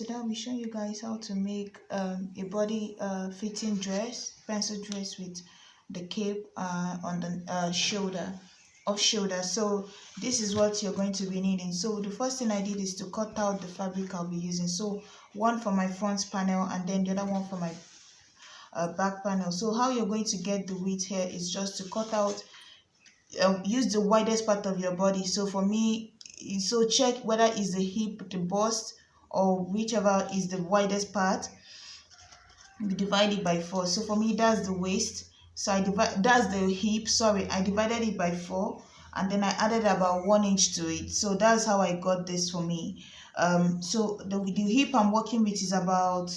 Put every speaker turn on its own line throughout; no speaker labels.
today I'll be showing you guys how to make a body fitting dress, pencil dress with the cape on the shoulder, off shoulder. So this is what you're going to be needing. So the first thing I did is to cut out the fabric I'll be using. So one for my front panel and then the other one for my back panel. So how you're going to get the width here is just to cut out, use the widest part of your body. So for me, so check whether it's the hip, the bust, or whichever is the widest part. We divide it by 4. So for me, that's the waist. So that's the hip. Sorry, I divided it by 4 and then I added about 1 inch to it. So that's how I got this for me. So the hip I'm working with is about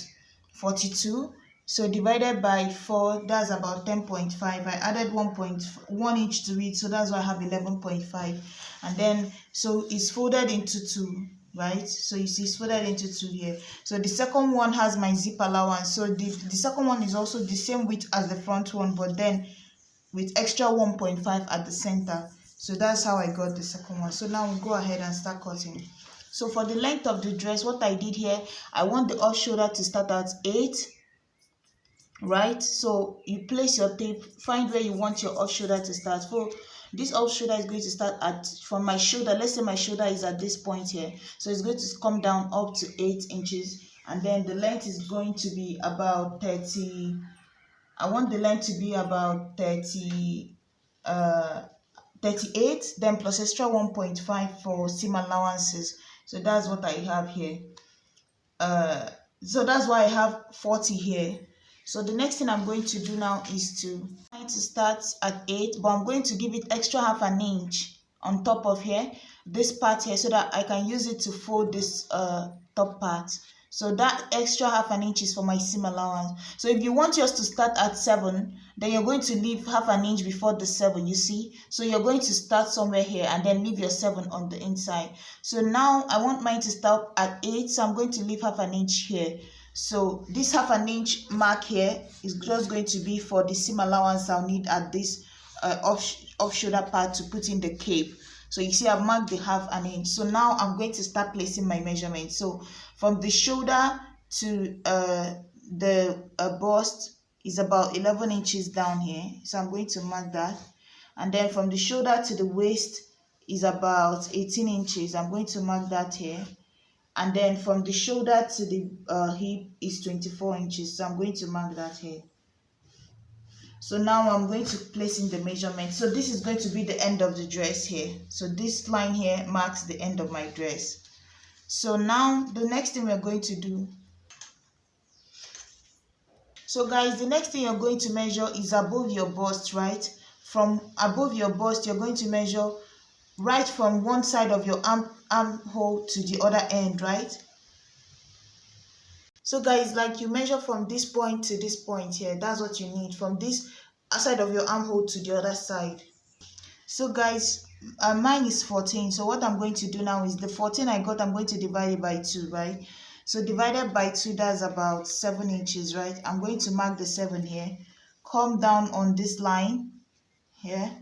42. So divided by 4, that's about 10.5. I added 1 inch to it, so that's why I have 11.5. And then so it's folded into 2, right? So you see it's folded into 2 here. So the second one has my zip allowance. So the second one is also the same width as the front one, but then with extra 1.5 at the center. So that's how I got the second one. So now we'll go ahead and start cutting. So for the length of the dress, what I did here, I want the off shoulder to start at 8. Right, so you place your tape, find where you want your off shoulder to start. So this off shoulder is going to start at from my shoulder. Let's say my shoulder is at this point here, so it's going to come down up to 8 inches, and then the length is going to be about 30. I want the length to be about 38, then plus extra 1.5 for seam allowances. So that's what I have here. So that's why I have 40 here. So the next thing I'm going to do now is to start at 8, but I'm going to give it extra half an inch on top of here, this part here, so that I can use it to fold this top part. So that extra half an inch is for my seam allowance. So if you want yours to start at 7, then you're going to leave half an inch before the 7, you see. So you're going to start somewhere here and then leave your 7 on the inside. So now I want mine to start at 8, so I'm going to leave half an inch here. So this half an inch mark here is just going to be for the seam allowance I'll need at this off shoulder part to put in the cape. So you see I've marked the half an inch. So now I'm going to start placing my measurement. So from the shoulder to the bust is about 11 inches down here. So I'm going to mark that. And then from the shoulder to the waist is about 18 inches. I'm going to mark that here. And then from the shoulder to the hip is 24 inches. So I'm going to mark that here. So now I'm going to place in the measurement. So this is going to be the end of the dress here. So this line here marks the end of my dress. So now the next thing we're going to do. So guys, the next thing you're going to measure is above your bust, right? From above your bust, you're going to measure right from one side of your armhole to the other end, right? So guys, like you measure from this point to this point here, that's what you need, from this side of your armhole to the other side. So guys, mine is 14. So what I'm going to do now is the 14 I got, I'm going to divide it by 2, right? So divided by 2, that's about 7 inches, right? I'm going to mark the 7 here, come down on this line here.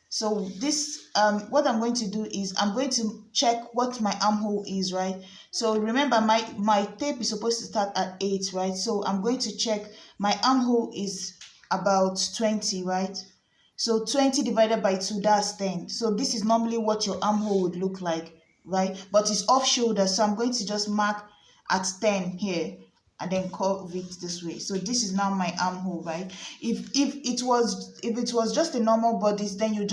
So this what I'm going to do is I'm going to check what my armhole is, right? So remember my tape is supposed to start at 8, right? So I'm going to check my armhole is about 20, right? So 20 divided by 2, that's 10. So this is normally what your armhole would look like, right? But it's off shoulder, so I'm going to just mark at 10 here and then curve it this way. So this is now my armhole, right? If it was just a normal body, then you're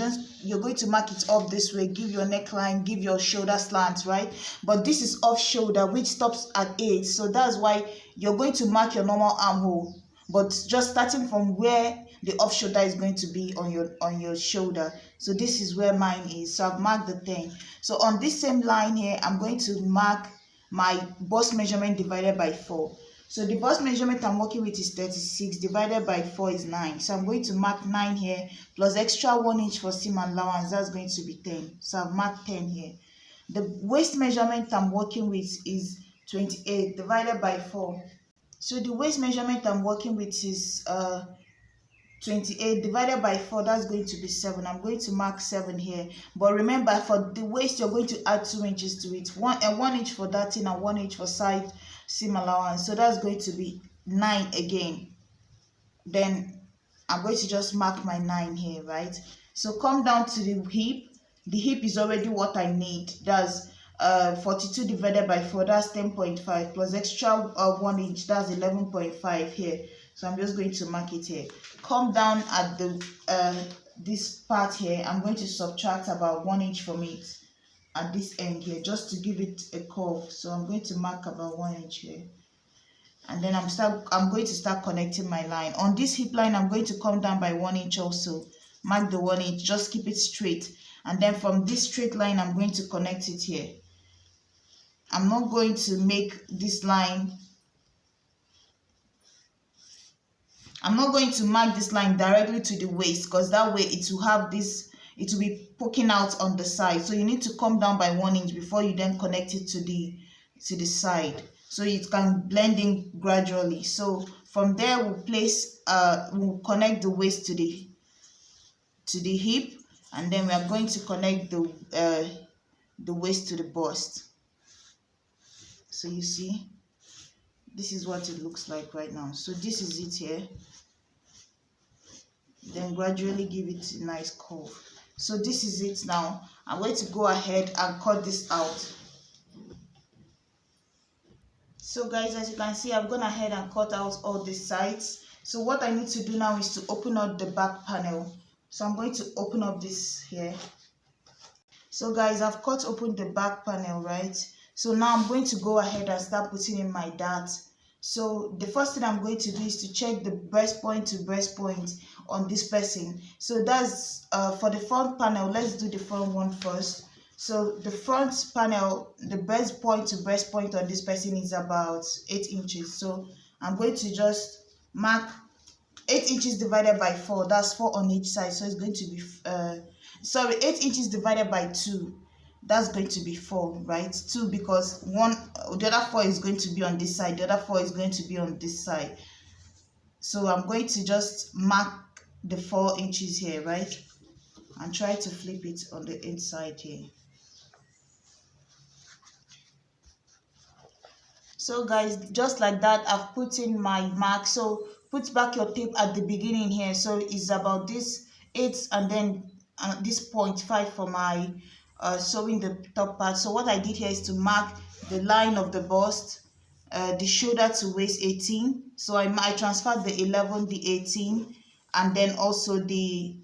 going to mark it up this way, give your neckline, give your shoulder slant, right? But this is off shoulder, which stops at 8. So that's why you're going to mark your normal armhole, but just starting from where the off shoulder is going to be on your shoulder. So this is where mine is. So I've marked the 10. So on this same line here, I'm going to mark my bust measurement divided by 4. So the bust measurement I'm working with is 36, divided by 4 is 9. So I'm going to mark 9 here, plus extra 1 inch for seam allowance, that's going to be 10. So I've marked 10 here. The waist measurement I'm working with is 28, divided by 4. So the waist measurement I'm working with is 28 divided by 4, that's going to be 7. I'm going to mark 7 here. But remember, for the waist, you're going to add 2 inches to it. 1 inch for that in and 1 inch for side seam allowance. So that's going to be 9 again. Then I'm going to just mark my 9 here, right? So come down to the hip. The hip is already what I need. That's 42 divided by 4, that's 10.5, plus extra 1 inch, that's 11.5 here. So I'm just going to mark it here. Come down at the this part here. I'm going to subtract about 1 inch from it at this end here, just to give it a curve. So I'm going to mark about 1 inch here, and then I'm going to start connecting my line. On this hip line, I'm going to come down by 1 inch also. Mark the 1 inch, just keep it straight. And then from this straight line, I'm going to connect it here. I'm not going to make this line, I'm not going to mark this line directly to the waist, because that way it will have this, it will be poking out on the side. So you need to come down by 1 inch before you then connect it to the side, so it can blend in gradually. So from there we'll connect the waist to the hip, and then we are going to connect the waist to the bust. So you see, this is what it looks like right now. So this is it here. Then gradually give it a nice curve. So this is it now. I'm going to go ahead and cut this out. So guys, as you can see, I've gone ahead and cut out all the sides. So what I need to do now is to open up the back panel. So I'm going to open up this here. So guys, I've cut open the back panel, right? So now I'm going to go ahead and start putting in my dart. So the first thing I'm going to do is to check the breast point to breast point on this person. So that's for the front panel. Let's do the front one first. So the front panel, the breast point to breast point on this person is about 8 inches. So I'm going to just mark 8 inches divided by 4. That's 4 on each side. So it's going to be 8 inches divided by 2. That's going to be 4, right? 2, because the other 4 is going to be on this side, the other 4 is going to be on this side. So I'm going to just mark the 4 inches here, right? And try to flip it on the inside here. So guys, just like that, I've put in my mark. So put back your tape at the beginning here. So it's about this 8 and then this 0.5 for my sewing the top part. So what I did here is to mark the line of the bust, the shoulder to waist 18. So I transferred the 11, the 18, and then also the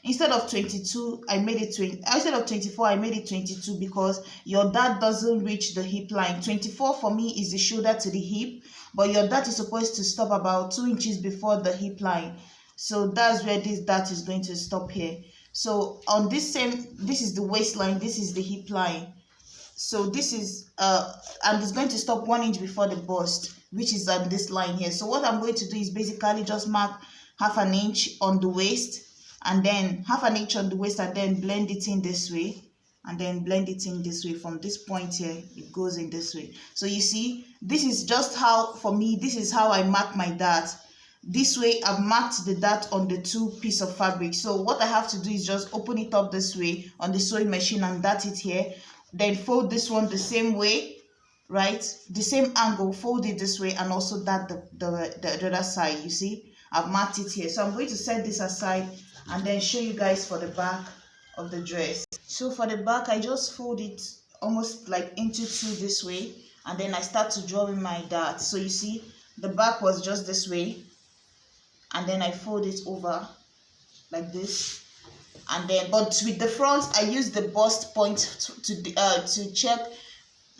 instead of 22 I made it 20. Instead of 24 I made it 22, because your dart doesn't reach the hip line. 24 for me is the shoulder to the hip, but your dart is supposed to stop about 2 inches before the hip line. So that's where this dart is going to stop here. So on this is the waistline, this is the hip line. So this is and it's going to stop 1 inch before the bust, which is on this line here. So what I'm going to do is basically just mark half an inch on the waist, and then half an inch on the waist, and then blend it in this way, and then blend it in this way. From this point here, it goes in this way. So you see, this is just how, for me, this is how I mark my dart. This way I've marked the dart on the 2 pieces of fabric. So what I have to do is just open it up this way on the sewing machine and dart it here, then fold this one the same way, right? The same angle, fold it this way, and also dart the other side. You see, I've marked it here. So I'm going to set this aside and then show you guys for the back of the dress. So for the back, I just fold it almost like into 2 this way, and then I start to draw in my dart. So you see, the back was just this way, and then I fold it over like this, and then but with the front I use the bust point to check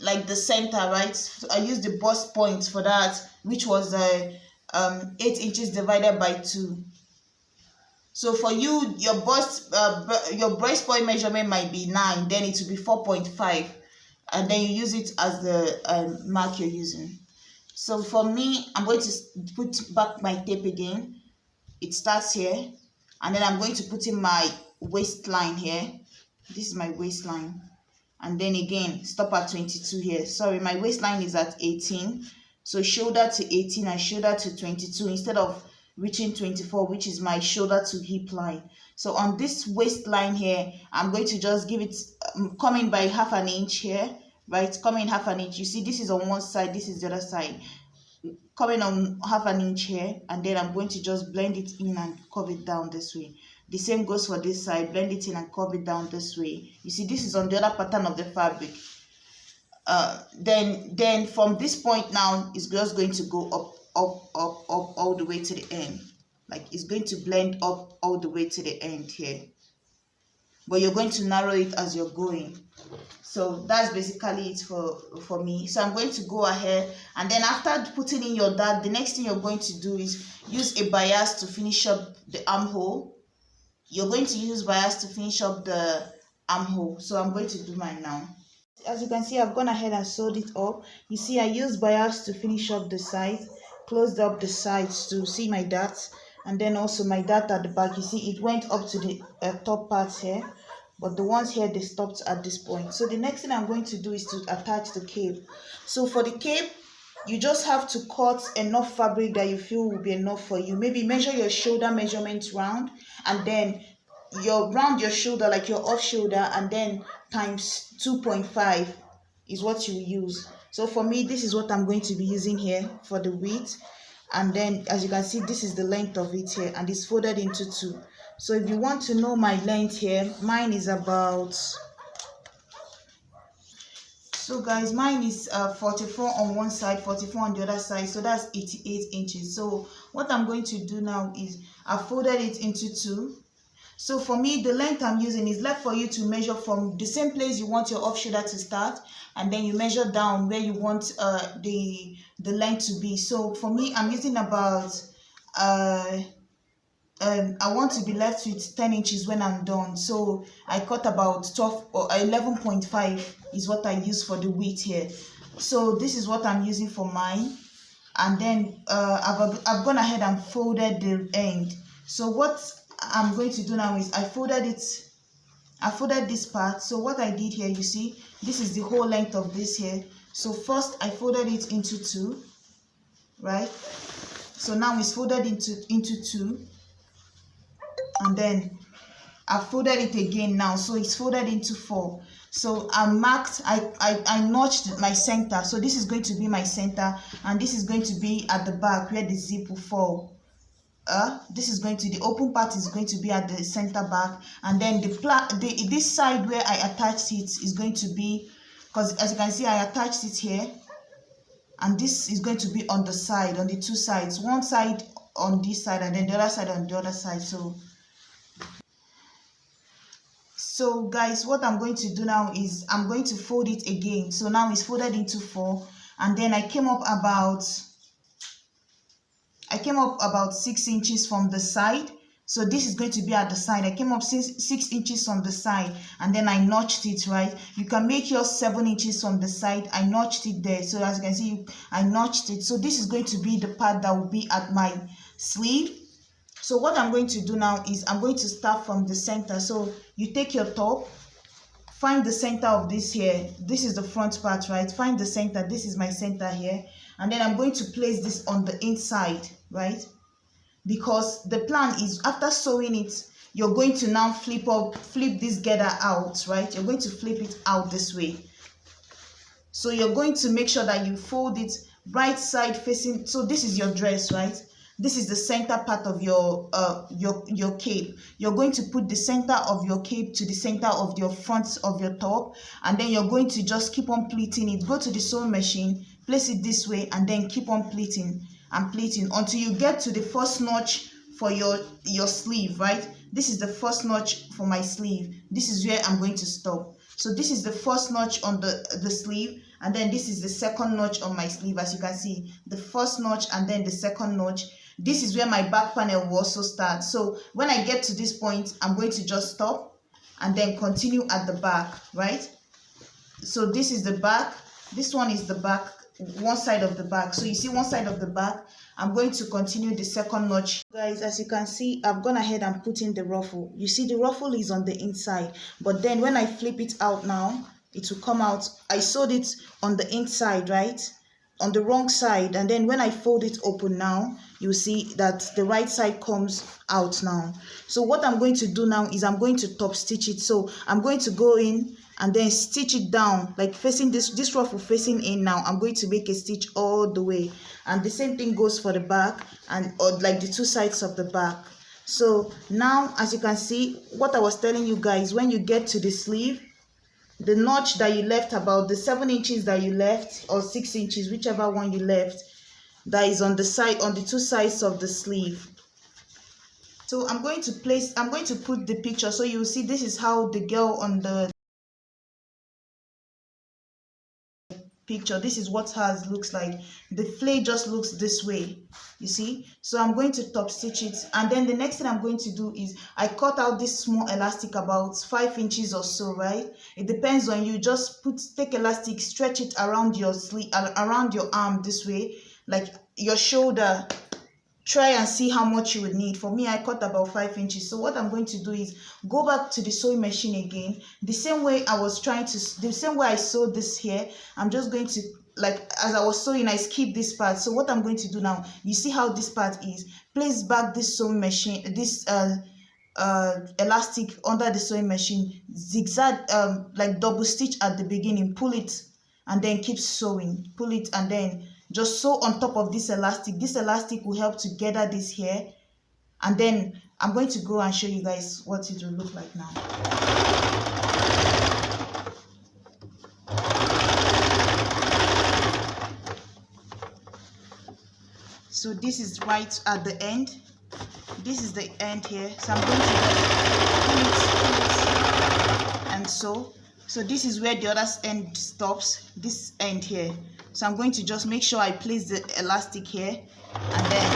like the center, right? I use the bust point for that, which was 8 inches divided by 2. So for you, your breast point measurement might be 9, then it will be 4.5, and then you use it as the mark you're using. So for me, I'm going to put back my tape again. It starts here, and then I'm going to put in my waistline here. This is my waistline, and then again stop at 22 here. Sorry, my waistline is at 18, so shoulder to 18 and shoulder to 22 instead of reaching 24, which is my shoulder to hip line. So on this waistline here, I'm going to just give it come in by half an inch here, right, coming half an inch. You see, this is on one side, this is the other side, coming on half an inch here, and then I'm going to just blend it in and curve it down this way. The same goes for this side, blend it in and curve it down this way. You see, this is on the other pattern of the fabric. Then from this point now, it's just going to go up all the way to the end. Like, it's going to blend up all the way to the end here, but you're going to narrow it as you're going. So that's basically it for me. So I'm going to go ahead, and then after putting in your dart, the next thing you're going to do is use a bias to finish up the armhole. You're going to use bias to finish up the armhole. So I'm going to do mine now. As you can see, I've gone ahead and sewed it up. You see, I used bias to finish up the sides, closed up the sides to see my darts, and then also my dart at the back. You see, it went up to the top part here, but the ones here, they stopped at this point. So the next thing I'm going to do is to attach the cape. So for the cape, you just have to cut enough fabric that you feel will be enough for you. Maybe measure your shoulder measurements round, and then round your shoulder, like your off shoulder, and then times 2.5 is what you use. So for me, this is what I'm going to be using here for the width. And then as you can see, this is the length of it here, and it's folded into two. So if you want to know my length here, mine is about, so guys, mine is 44 on one side, 44 on the other side, so that's 88 inches. So what I'm going to do now is I folded it into two. So for me, the length I'm using is left for you to measure from the same place you want your off shoulder to start, and then you measure down where you want the length to be. So for me, I'm using about I want to be left with 10 inches when I'm done. So I cut about 12 or 11.5 is what I use for the width here. So this is what I'm using for mine. And then I've gone ahead and folded the end. So what I'm going to do now is I folded this part. So what I did here, you see, this is the whole length of this here. So first I folded it into two, right? So now it's folded into two, and then I folded it again now, so it's folded into four. So I marked, I notched my center. So this is going to be my center, and this is going to be at the back where the zip will fall. This is going to, the open part is going to be at the center back, and then this side where I attached it is going to be, because as you can see, I attached it here, and this is going to be on the side, on the two sides, one side on this side and then the other side on the other side. So guys, what I'm going to do now is I'm going to fold it again. So now it's folded into four, and then I came up about 6 inches from the side. So this is going to be at the side. I came up 6 inches from the side, and then I notched it, right? You can make yours 7 inches from the side. I notched it there. So as you can see, I notched it. So this is going to be the part that will be at my sleeve. So what I'm going to do now is I'm going to start from the center. So you take your top, find the center of this here. This is the front part, right? Find the center. This is my center here. And then I'm going to place this on the inside, right? Because the plan is after sewing it, you're going to now flip this girder out, right? You're going to flip it out this way. So you're going to make sure that you fold it right side facing. So this is your dress, right? This is the center part of your cape. You're going to put the center of your cape to the center of your front of your top, and then you're going to just keep on pleating it. Go to the sewing machine, place it this way, and then keep on pleating and pleating until you get to the first notch for your sleeve, right? This is the first notch for my sleeve. This is where I'm going to stop. So this is the first notch on the sleeve, and then this is the second notch on my sleeve. As you can see, the first notch and then the second notch. This is where my back panel will also start. So when I get to this point, I'm going to just stop and then continue at the back, right? So this is the back. This one is the back, one side of the back. So you see one side of the back. I'm going to continue the second notch. Guys, as you can see, I've gone ahead and put in the ruffle. You see the ruffle is on the inside, but then when I flip it out now, it will come out. I sewed it on the inside, right? On the wrong side, and then when I fold it open now, you see that the right side comes out now. So what I'm going to do now is I'm going to top stitch it. So I'm going to go in and then stitch it down, like facing this ruffle facing in. Now I'm going to make a stitch all the way, and the same thing goes for the back, and or like the two sides of the back. So now, as you can see, what I was telling you guys, when you get to the sleeve, the notch that you left, about the 7 inches that you left, or 6 inches, whichever one you left, that is on the side, on the two sides of the sleeve. So I'm going to put the picture, so you'll see this is how the girl on the picture, this is what hers looks like. The flay just looks this way, you see. So I'm going to top stitch it, and then the next thing I'm going to do is I cut out this small elastic, about 5 inches or so, right? It depends on you. Just take elastic, stretch it around your sleeve, around your arm this way, like your shoulder. Try and see how much you would need. For me, I cut about 5 inches. So what I'm going to do is go back to the sewing machine again, the same way I sewed this here. I'm just going to, like, as I was sewing, I skipped this part. So what I'm going to do now, you see how this part is, place back this sewing machine, this elastic under the sewing machine, zigzag, like double stitch at the beginning, pull it, and then keep sewing, pull it, and then just sew on top of this elastic. This elastic will help to gather this here, and then I'm going to go and show you guys what it will look like now. So this is right at the end. This is the end here. So I'm going to pull it, and so this is where the other end stops, this end here. So I'm going to just make sure I place the elastic here, and then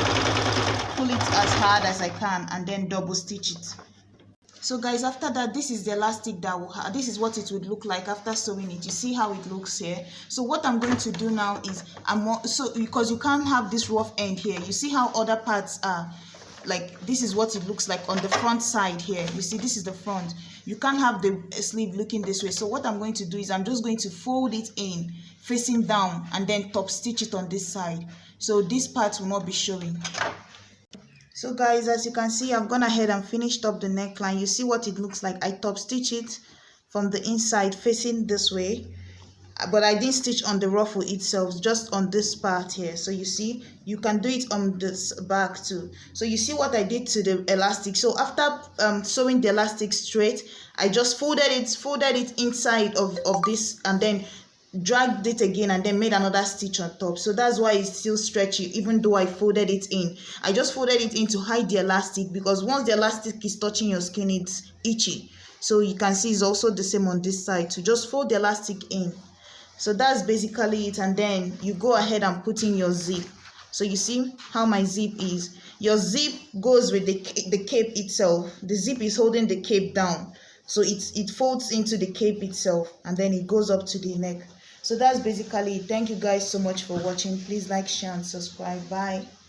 pull it as hard as I can, and then double stitch it. So guys, after that, this is the elastic that this is what it would look like after sewing it. You see how it looks here. So what I'm going to do now is because you can't have this rough end here. You see how other parts are, like this is what it looks like on the front side here. You see, this is the front. You can't have the sleeve looking this way. So what I'm going to do is I'm just going to fold it in facing down, and then top stitch it on this side, so this part will not be showing. So guys, as you can see, I've gone ahead and finished up the neckline. You see what it looks like. I top stitch it from the inside facing this way, but I didn't stitch on the ruffle itself, just on this part here. So you see, you can do it on this back too. So you see what I did to the elastic. So after sewing the elastic straight, I just folded it inside of this, and then dragged it again, and then made another stitch on top. So that's why it's still stretchy, even though I folded it in. I just folded it in to hide the elastic, because once the elastic is touching your skin, it's itchy. So you can see it's also the same on this side. So just fold the elastic in. So that's basically it, and then you go ahead and put in your zip. So you see how my zip is. Your zip goes with the cape itself. The zip is holding the cape down, so it folds into the cape itself, and then it goes up to the neck. So that's basically it. Thank you guys so much for watching. Please like, share, and subscribe. Bye.